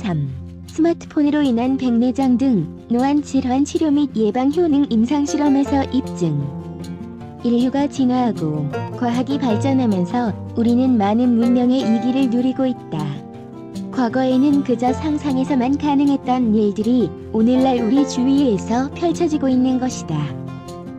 3. 스마트폰으로 인한 백내장 등 노안 질환 치료 및 예방 효능 임상실험에서 입증. 인류가 진화하고 과학이 발전하면서 우리는 많은 문명의 이기를 누리고 있다. 과거에는 그저 상상에서만 가능했던 일들이 오늘날 우리 주위에서 펼쳐지고 있는 것이다.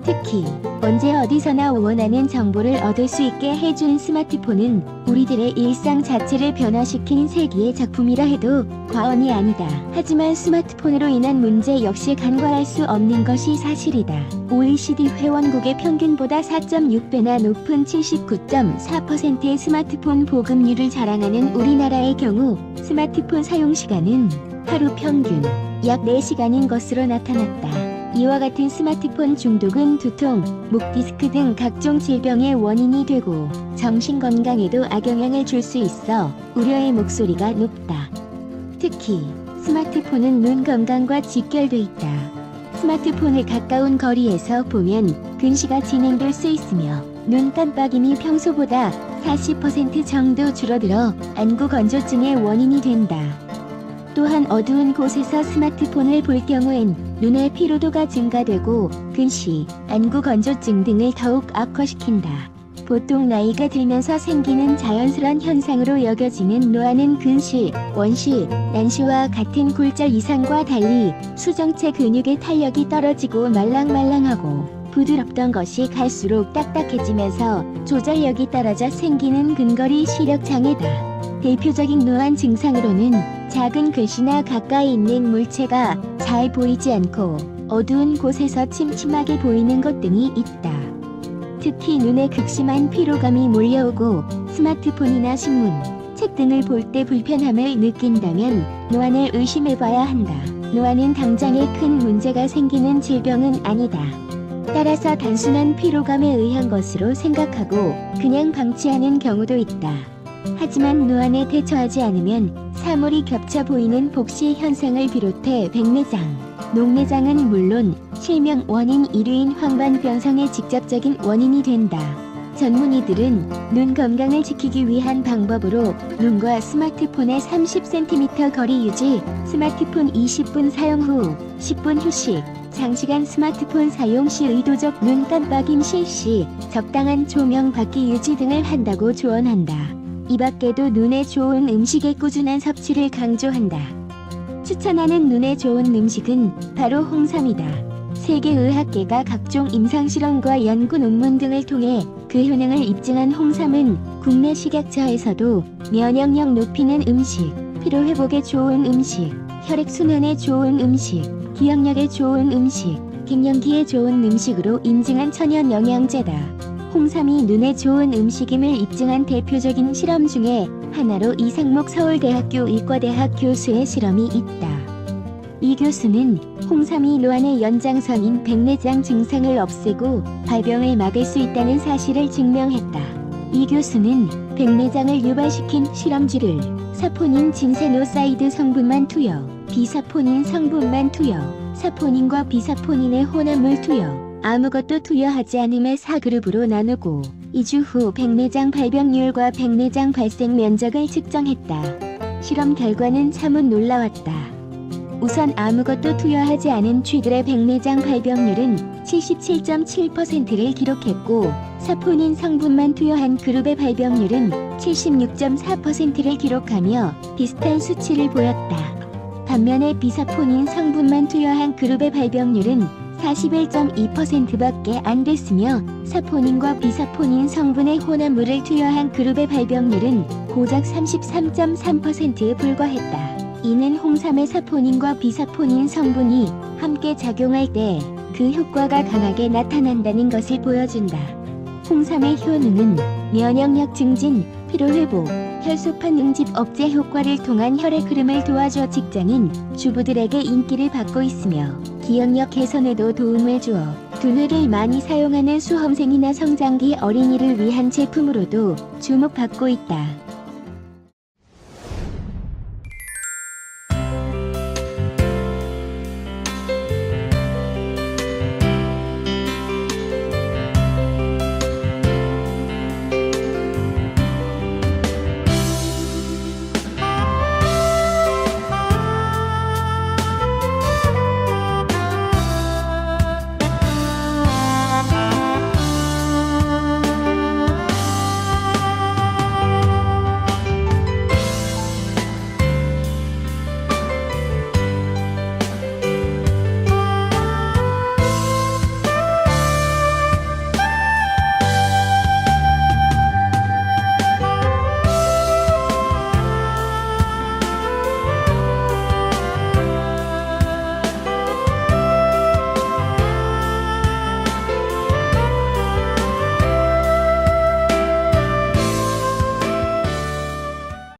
특히 언제 어디서나 원하는 정보를 얻을 수 있게 해준 스마트폰은 우리들의 일상 자체를 변화시킨 세기의 작품이라 해도 과언이 아니다. 하지만 스마트폰으로 인한 문제 역시 간과할 수 없는 것이 사실이다. OECD 회원국의 평균보다 4.6배나 높은 79.4%의 스마트폰 보급률을 자랑하는 우리나라의 경우 스마트폰 사용 시간은 하루 평균 약 4시간인 것으로 나타났다. 이와 같은 스마트폰 중독은 두통, 목 디스크 등 각종 질병의 원인이 되고 정신건강에도 악영향을 줄 수 있어 우려의 목소리가 높다. 특히 스마트폰은 눈 건강과 직결돼 있다. 스마트폰을 가까운 거리에서 보면 근시가 진행될 수 있으며 눈 깜빡임이 평소보다 40% 정도 줄어들어 안구 건조증의 원인이 된다. 또한 어두운 곳에서 스마트폰을 볼 경우엔 눈의 피로도가 증가되고 근시, 안구 건조증 등을 더욱 악화시킨다. 보통 나이가 들면서 생기는 자연스러운 현상으로 여겨지는 노안은 근시, 원시, 난시와 같은 골절 이상과 달리 수정체 근육의 탄력이 떨어지고 말랑말랑하고 부드럽던 것이 갈수록 딱딱해지면서 조절력이 떨어져 생기는 근거리 시력 장애다. 대표적인 노안 증상으로는 작은 글씨나 가까이 있는 물체가 잘 보이지 않고 어두운 곳에서 침침하게 보이는 것 등이 있다. 특히 눈에 극심한 피로감이 몰려오고 스마트폰이나 신문, 책 등을 볼 때 불편함을 느낀다면 노안을 의심해봐야 한다. 노안은 당장에 큰 문제가 생기는 질병은 아니다. 따라서 단순한 피로감에 의한 것으로 생각하고 그냥 방치하는 경우도 있다. 하지만 노안에 대처하지 않으면 사물이 겹쳐 보이는 복시 현상을 비롯해 백내장, 녹내장은 물론 실명 원인 1위인 황반변성의 직접적인 원인이 된다. 전문의들은 눈 건강을 지키기 위한 방법으로 눈과 스마트폰의 30cm 거리 유지, 스마트폰 20분 사용 후 10분 휴식, 장시간 스마트폰 사용 시 의도적 눈 깜빡임 실시, 적당한 조명 받기 유지 등을 한다고 조언한다. 이 밖에도 눈에 좋은 음식의 꾸준한 섭취를 강조한다. 추천하는 눈에 좋은 음식은 바로 홍삼이다. 세계의학계가 각종 임상실험과 연구 논문 등을 통해 그 효능을 입증한 홍삼은 국내 식약처에서도 면역력 높이는 음식, 피로회복에 좋은 음식, 혈액순환에 좋은 음식, 기억력에 좋은 음식, 갱년기에 좋은 음식으로 인증한 천연 영양제다. 홍삼이 눈에 좋은 음식임을 입증한 대표적인 실험 중에 하나로 이상목 서울대학교 의과대학 교수의 실험이 있다. 이 교수는 홍삼이 노안의 연장선인 백내장 증상을 없애고 발병을 막을 수 있다는 사실을 증명했다. 이 교수는 백내장을 유발시킨 실험쥐를 사포닌 진세노사이드 성분만 투여, 비사포닌 성분만 투여, 사포닌과 비사포닌의 혼합물 투여, 아무것도 투여하지 않음의 4그룹으로 나누고 2주 후 백내장 발병률과 백내장 발생 면적을 측정했다. 실험 결과는 참으 놀라웠다. 우선 아무것도 투여하지 않은 쥐들의 백내장 발병률은 77.7%를 기록했고 사포닌 성분만 투여한 그룹의 발병률은 76.4%를 기록하며 비슷한 수치를 보였다. 반면에 비사포닌 성분만 투여한 그룹의 발병률은 41.2%밖에 안 됐으며 사포닌과 비사포닌 성분의 혼합물을 투여한 그룹의 발병률은 고작 33.3%에 불과했다. 이는 홍삼의 사포닌과 비사포닌 성분이 함께 작용할 때 그 효과가 강하게 나타난다는 것을 보여준다. 홍삼의 효능은 면역력 증진, 피로회복, 혈소판 응집 억제 효과를 통한 혈액 흐름을 도와줘 직장인, 주부들에게 인기를 받고 있으며 기억력 개선에도 도움을 주어 두뇌를 많이 사용하는 수험생이나 성장기 어린이를 위한 제품으로도 주목받고 있다.